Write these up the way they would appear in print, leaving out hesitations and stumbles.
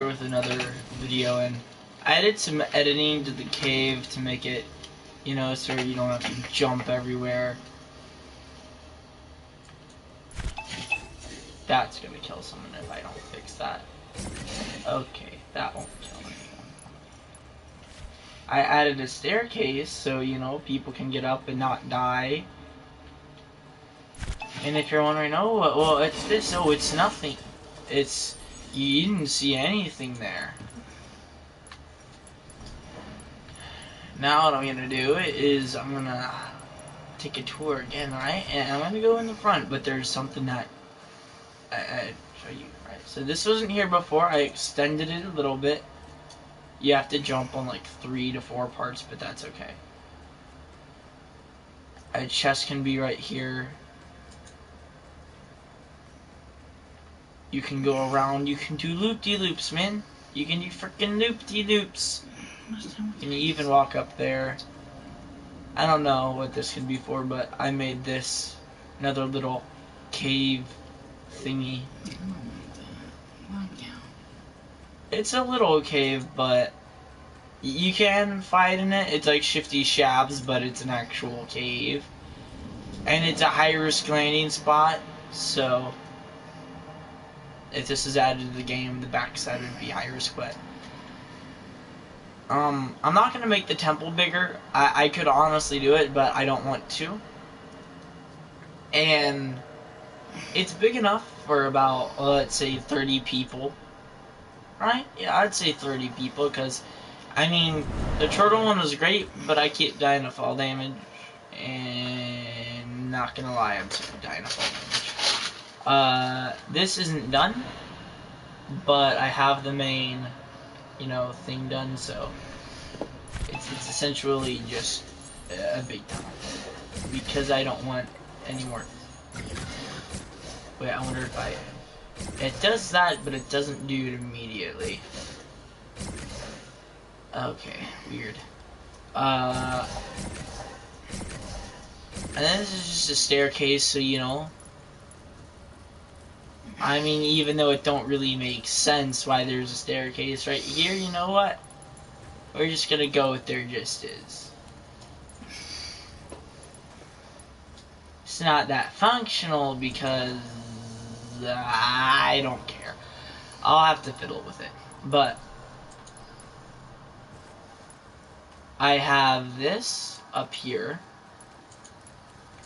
with another video, and I added some editing to the cave to make it, you know, so you don't have to jump everywhere. That's gonna kill someone if I don't fix that. Okay, that won't kill anyone. I added a staircase so, you know, people can get up and not die. And if you're wondering, oh, well, it's this, oh, it's nothing. It's, you didn't see anything there. Now what I'm gonna do is I'm gonna take a tour again, right? And I'm gonna go in the front, but there's something that I'd show you, right? So this wasn't here before. I extended it a little bit. You have to jump on like 3 to 4 parts, but that's okay. A chest can be right here. You can go around. You can do loop-de-loops, man. You can do freaking loop-de-loops. And you even walk up there. I don't know what this could be for, but I made this another little cave thingy. It's a little cave, but you can fight in it. It's like Shifty Shabs, but it's an actual cave. And it's a high-risk landing spot, so if this is added to the game, the backside would be high risk, but I'm not going to make the temple bigger. I could honestly do it, but I don't want to. And it's big enough for about, let's say, 30 people. Right? Yeah, I'd say 30 people, because, I mean, the turtle one was great, but I keep dying to fall damage. And not going to lie, I'm sick of dying to fall damage. This isn't done, but I have the main, you know, thing done, so it's essentially just a big tunnel, because I don't want any more. Wait, I wonder if it does that, but it doesn't do it immediately. Okay, weird. And then this is just a staircase, so you know. I mean, even though it don't really make sense why there's a staircase right here, you know what? We're just gonna go with there just is. It's not that functional because I don't care. I'll have to fiddle with it. But I have this up here.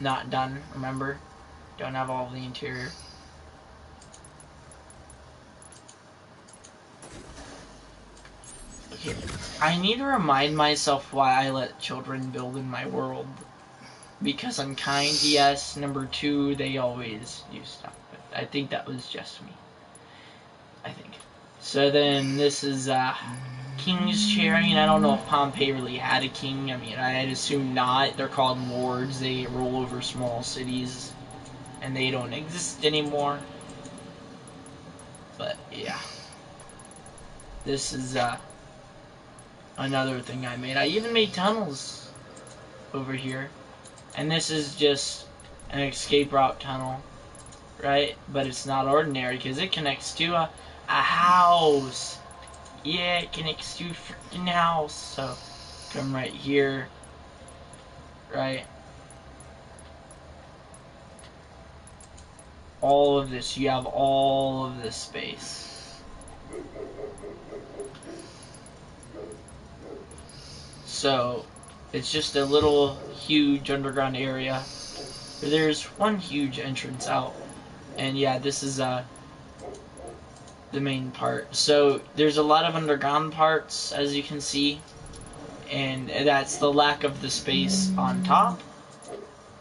Not done, remember? Don't have all of the interior. Okay, I need to remind myself why I let children build in my world. Because I'm kind, yes. Number 2, they always do stuff. But I think that was just me. I think. So then this is King's Chair. I mean, I don't know if Pompeii really had a king. I mean, I'd assume not. They're called lords. They rule over small cities. And they don't exist anymore. But, yeah. This is another thing I made. I even made tunnels over here. And this is just an escape route tunnel, right? But it's not ordinary because it connects to a house. Yeah, it connects to a freaking house. So come right here, right? All of this, you have all of this space. So it's just a little huge underground area. There's one huge entrance out. And yeah, this is the main part. So there's a lot of underground parts, as you can see. And that's the lack of the space on top.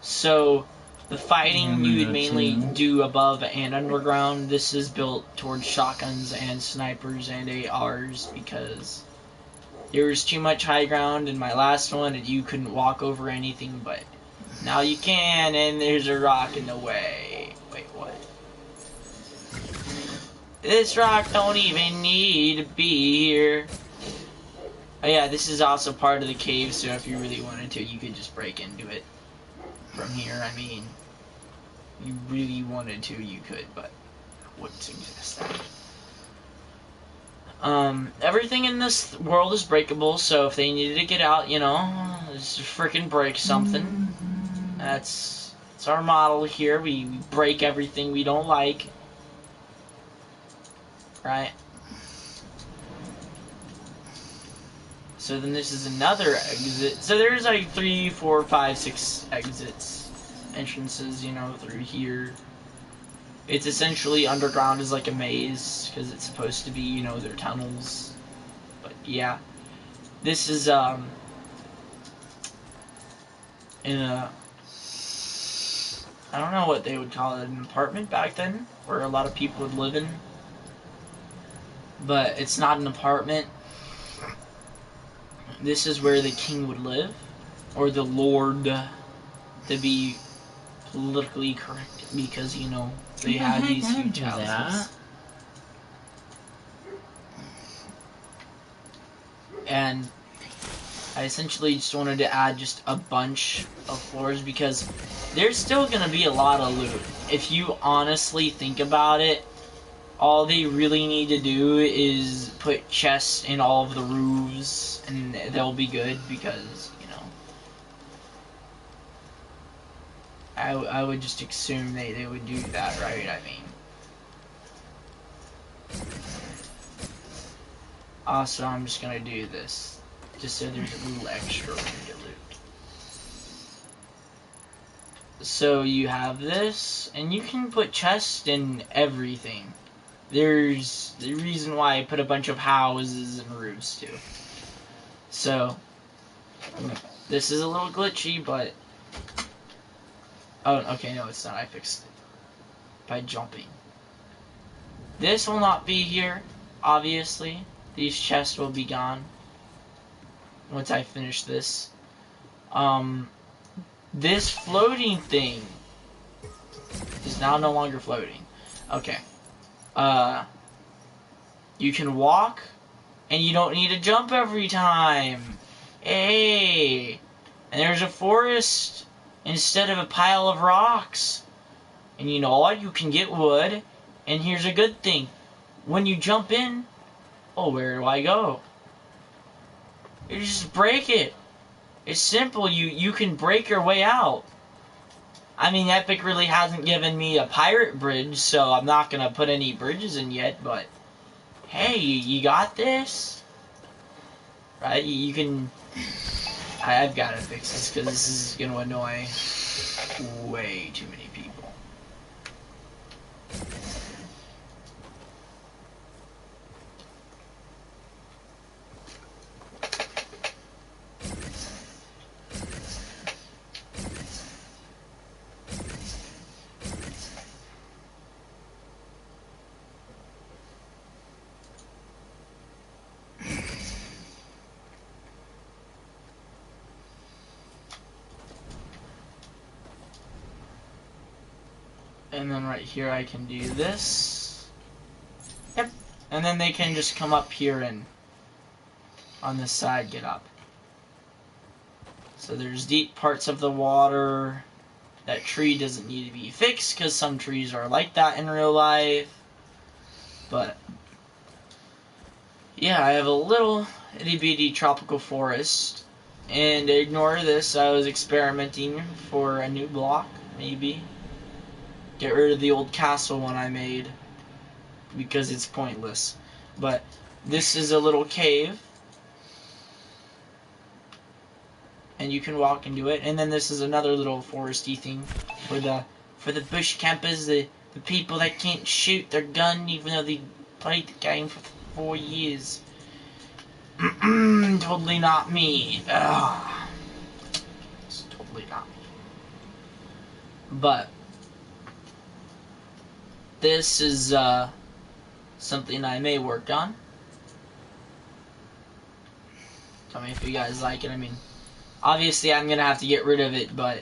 So the fighting you would mainly do above and underground. This is built towards shotguns and snipers and ARs because there was too much high ground in my last one and you couldn't walk over anything, but now you can, and there's a rock in the way. Wait, what? This rock don't even need to be here. Oh yeah, this is also part of the cave, so if you really wanted to, you could just break into it from here. I mean, you really wanted to, you could, but I wouldn't suggest that. Everything in this world is breakable, so if they needed to get out, you know, just freaking break something. That's our model here. We break everything we don't like. Right? So then this is another exit. So there's like 3, 4, 5, 6 exits. Entrances, you know, through here. It's essentially underground is like a maze, because it's supposed to be, you know, their tunnels. But yeah. This is, in a, I don't know what they would call it, an apartment back then, where a lot of people would live in. But it's not an apartment. This is where the king would live, or the lord, to be politically correct, because, you know, they have these huge houses. And I essentially just wanted to add just a bunch of floors, because there's still going to be a lot of loot. If you honestly think about it, all they really need to do is put chests in all of the roofs, and they'll be good, because, you know, I would just assume they would do that, right? I mean, also, I'm just gonna do this, just so there's a little extra room to loot. So you have this, and you can put chests in everything. There's the reason why I put a bunch of houses and roofs too. So this is a little glitchy, but oh, okay, no, it's not. I fixed it by jumping. This will not be here, obviously. These chests will be gone once I finish this. This floating thing is now no longer floating. Okay. You can walk, and you don't need to jump every time. Hey! And there's a forest instead of a pile of rocks. And you know what? You can get wood. And here's a good thing. When you jump in, oh, where do I go? You just break it. It's simple. You can break your way out. I mean, Epic really hasn't given me a pirate bridge, so I'm not going to put any bridges in yet, but hey, you got this? Right? You can... I've got to fix this, because this is going to annoy way too many people. And then right here I can do this. Yep. And then they can just come up here and on this side get up. So there's deep parts of the water. That tree doesn't need to be fixed, because some trees are like that in real life. But yeah, I have a little itty bitty tropical forest. And ignore this, I was experimenting for a new block, maybe. Get rid of the old castle one I made, because it's pointless. But this is a little cave, and you can walk into it. And then this is another little foresty thing for the bush campers, the people that can't shoot their gun even though they played the game for 4 years. Totally not me. Ugh. It's totally not me. But this is something I may work on. Tell me if you guys like it. I mean, obviously I'm gonna have to get rid of it, but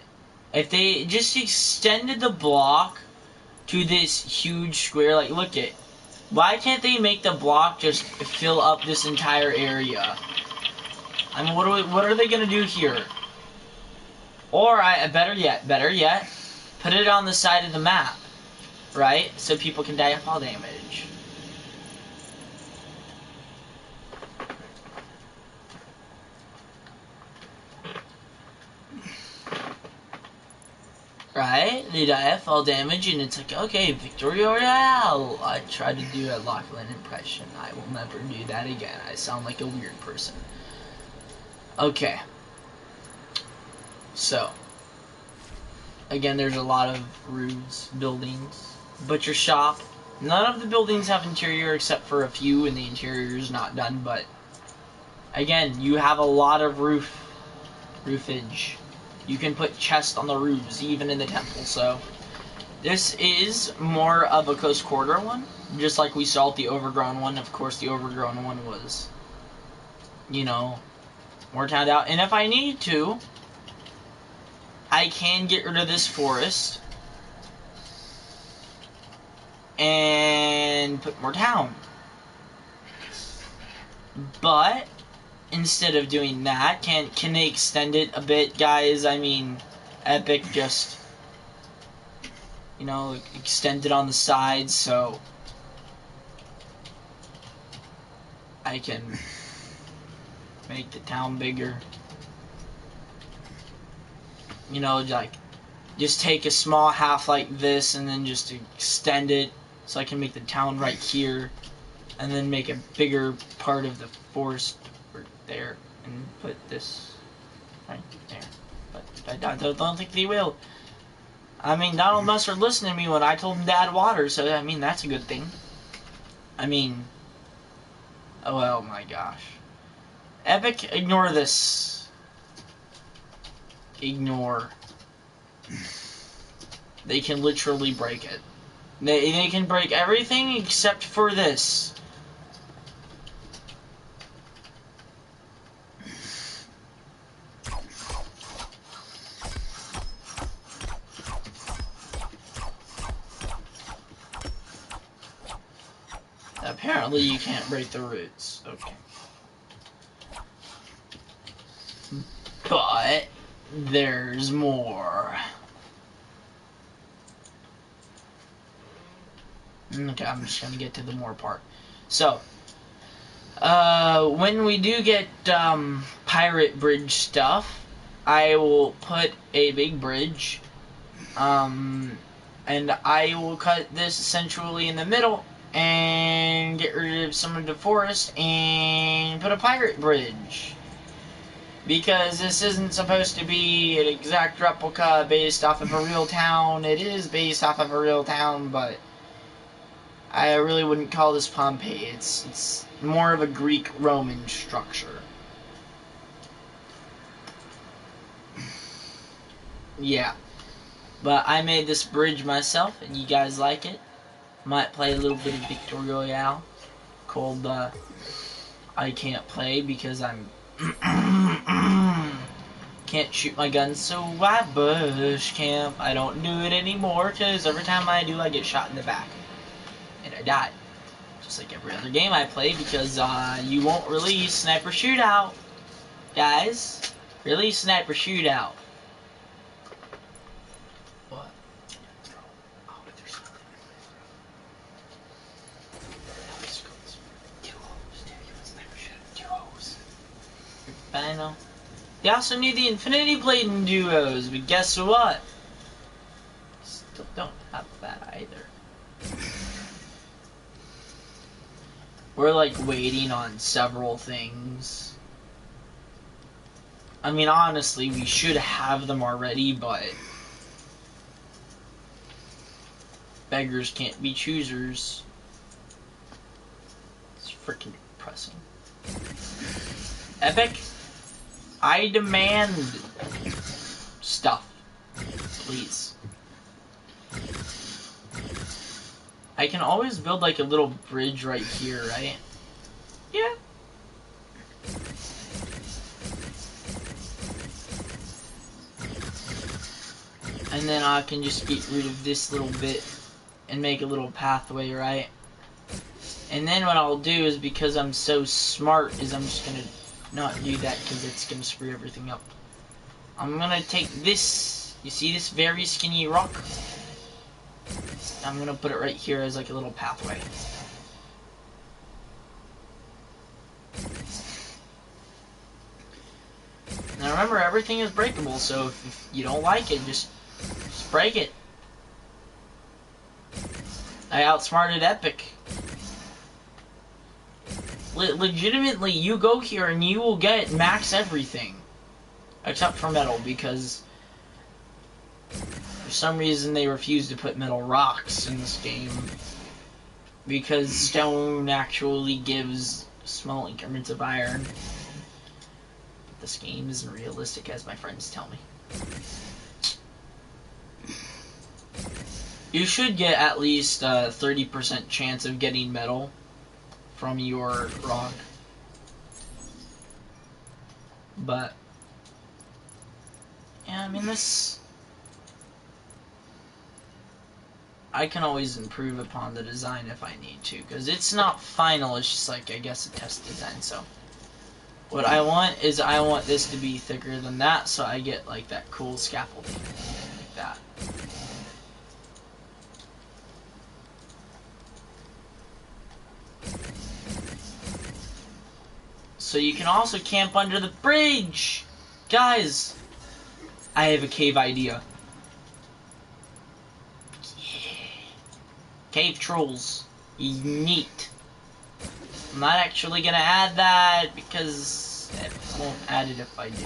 if they just extended the block to this huge square, like, look it. Why can't they make the block just fill up this entire area? I mean, what are they gonna do here? Or better yet, put it on the side of the map, right? So people can die of fall damage. right? Did I fall damage? And it's like, okay, Victory Royale. I tried to do a Lachlan impression. I will never do that again. I sound like a weird person. Okay. So, again, there's a lot of roofs, buildings. Butcher shop. None of the buildings have interior except for a few, and the interior is not done, but again, you have a lot of roofage. You can put chests on the roofs, even in the temple, so this is more of a close quarter one, just like we saw at the overgrown one. Of course, the overgrown one was, you know, more towned out. And if I need to, I can get rid of this forest and put more town. But instead of doing that, can they extend it a bit, guys? I mean, Epic just, you know, extend it on the sides so I can make the town bigger. You know, like, just take a small half like this and then just extend it so I can make the town right here, and then make a bigger part of the forest right there and put this right there. But I don't think they will. I mean, Donald Mustard listened to me when I told him to add water, so I mean, that's a good thing. I mean, oh my gosh. Epic, ignore this. Ignore. They can literally break it. They can break everything except for this. Apparently you can't break the roots. Okay. But there's more. Okay, I'm just gonna get to the more part. So, when we do get pirate bridge stuff, I will put a big bridge, and I will cut this essentially in the middle and get rid of some of the forest and put a pirate bridge. Because this isn't supposed to be an exact replica based off of a real town. It is based off of a real town, but I really wouldn't call this Pompeii. It's more of a Greek-Roman structure. Yeah. But I made this bridge myself, and you guys like it. Might play a little bit of Victory Royale. Called, I can't play because I'm... can't shoot my gun, so I bush camp. I don't do it anymore, because every time I do, I get shot in the back. And I die. Just like every other game I play, because you won't release Sniper Shootout. Guys, release Sniper Shootout. What? Oh, but there's something. I know. They also need the Infinity Blade duos, but guess what? Still don't have that either. We're like waiting on several things. I mean, honestly, we should have them already, but beggars can't be choosers. It's freaking depressing. Epic, I demand stuff, please. I can always build like a little bridge right here, right? Yeah. And then I can just get rid of this little bit and make a little pathway, right? And then what I'll do is, because I'm so smart, is I'm just gonna not do that because it's gonna screw everything up. I'm gonna take this, you see this very skinny rock? I'm gonna put it right here as like a little pathway. Now remember, everything is breakable, so if you don't like it, just break it. I outsmarted Epic. Legitimately, you go here and you will get max everything. Except for metal, because for some reason they refuse to put metal rocks in this game. Because stone actually gives small increments of iron. This game isn't realistic, as my friends tell me. You should get at least a 30% chance of getting metal from your rock. But yeah, I mean, this, I can always improve upon the design if I need to, because it's not final, it's just like, I guess, a test design. So what I want is, I want this to be thicker than that, so I get like that cool scaffolding, like that. So you can also camp under the bridge! Guys! I have a cave idea. Yeah. Cave trolls. Neat. I'm not actually gonna add that because it won't add it if I do.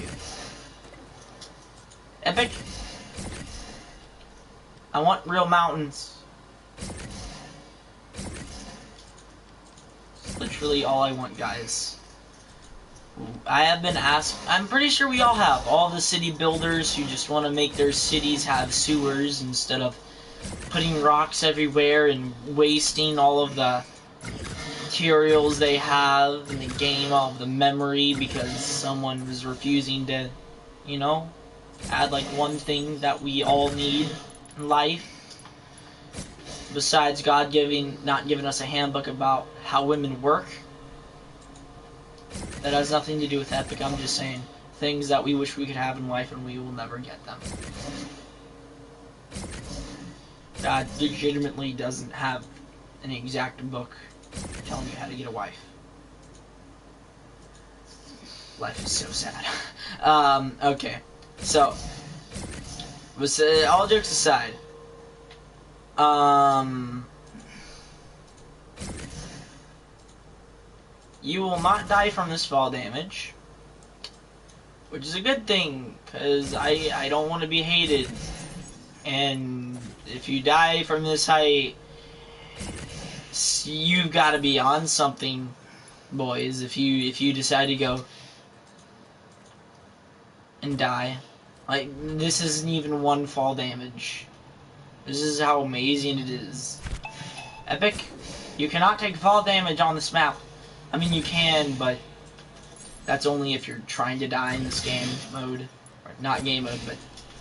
Epic. I want real mountains. It's literally all I want, guys. I have been asked, I'm pretty sure we all have, all the city builders who just want to make their cities have sewers instead of putting rocks everywhere and wasting all of the materials they have in the game, all of the memory, because someone was refusing to, you know, add like one thing that we all need in life. Besides God not giving us a handbook about how women work. That has nothing to do with Epic, I'm just saying things that we wish we could have in life and we will never get them. God legitimately doesn't have an exact book telling you how to get a wife. Life is so sad. Okay, so, all jokes aside, you will not die from this fall damage, which is a good thing, because I don't want to be hated, and if you die from this height, you've got to be on something, boys, if you decide to go and die. Like, this isn't even one fall damage. This is how amazing it is. Epic, you cannot take fall damage on this map. I mean, you can, but that's only if you're trying to die in this game mode. Or not game mode, but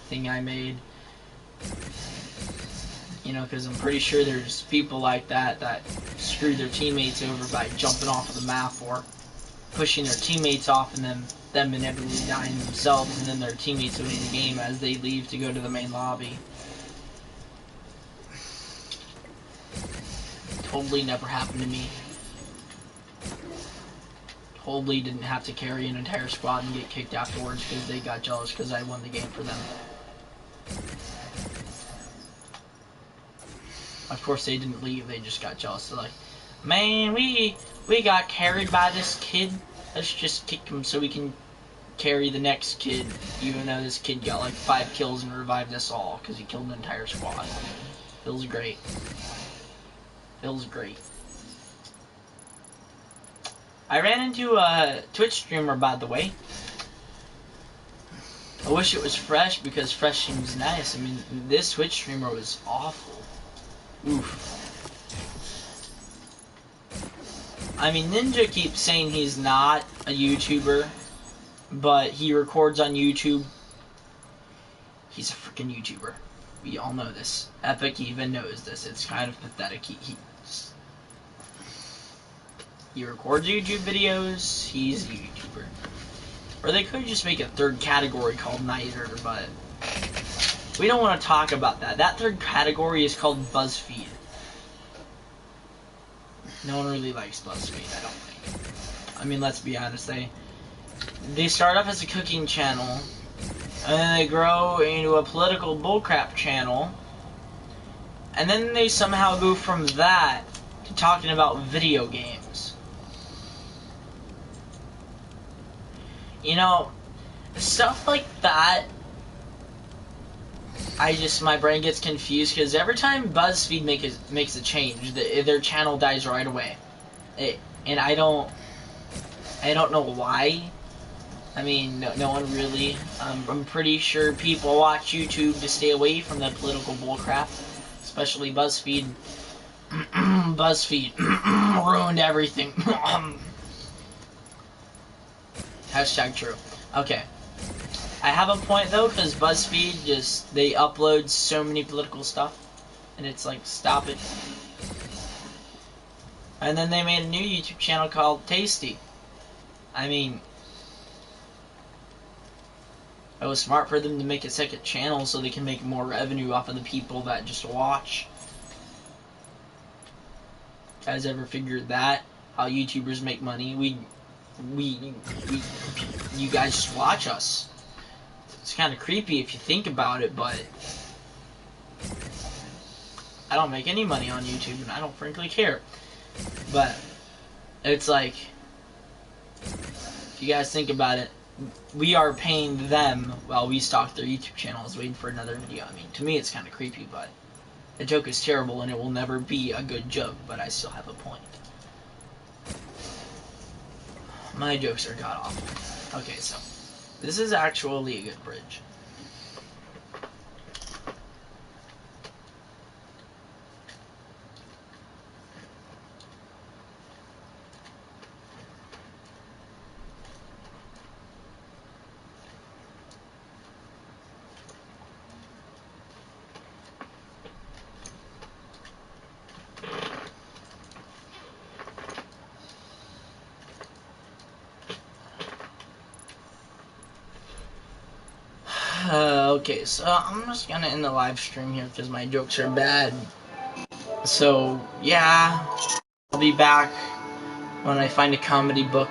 thing I made. You know, because I'm pretty sure there's people like that screw their teammates over by jumping off of the map or pushing their teammates off and them inevitably dying themselves, and then their teammates winning the game as they leave to go to the main lobby. Totally never happened to me. Totally didn't have to carry an entire squad and get kicked afterwards because they got jealous because I won the game for them. Of course they didn't leave, they just got jealous. They're like, man, we got carried by this kid. Let's just kick him so we can carry the next kid, even though this kid got like 5 kills and revived us all because he killed an entire squad. Feels great. Feels great. I ran into a Twitch streamer, by the way. I wish it was Fresh, because Fresh seems nice. I mean, this Twitch streamer was awful. Oof. I mean, Ninja keeps saying he's not a YouTuber, but he records on YouTube. He's a freaking YouTuber. We all know this. Epic even knows this. It's kind of pathetic. He records YouTube videos, he's a YouTuber. Or they could just make a third category called Nighter, but we don't want to talk about that. That third category is called BuzzFeed. No one really likes BuzzFeed, I don't think. I mean, let's be honest, they start off as a cooking channel, and then they grow into a political bullcrap channel, and then they somehow go from that to talking about video games. You know, stuff like that, my brain gets confused, because every time BuzzFeed makes a change, their channel dies right away. And I don't know why. I mean, no one really. I'm pretty sure people watch YouTube to stay away from that political bullcrap, especially BuzzFeed. BuzzFeed ruined everything. Hashtag true. Okay. I have a point though, because BuzzFeed they upload so many political stuff, and it's like, stop it. And then they made a new YouTube channel called Tasty. I mean, it was smart for them to make a second channel so they can make more revenue off of the people that just watch. Guys ever figured that? How YouTubers make money? You guys just watch us. It's kind of creepy if you think about it, but I don't make any money on YouTube, and I don't frankly care. But it's like, if you guys think about it, we are paying them while we stalk their YouTube channels waiting for another video. I mean, to me it's kind of creepy, but the joke is terrible and it will never be a good joke, but I still have a point. My jokes are god awful. Okay, so this is actually a good bridge. Okay, so I'm just gonna end the live stream here because my jokes are bad. So, yeah, I'll be back when I find a comedy book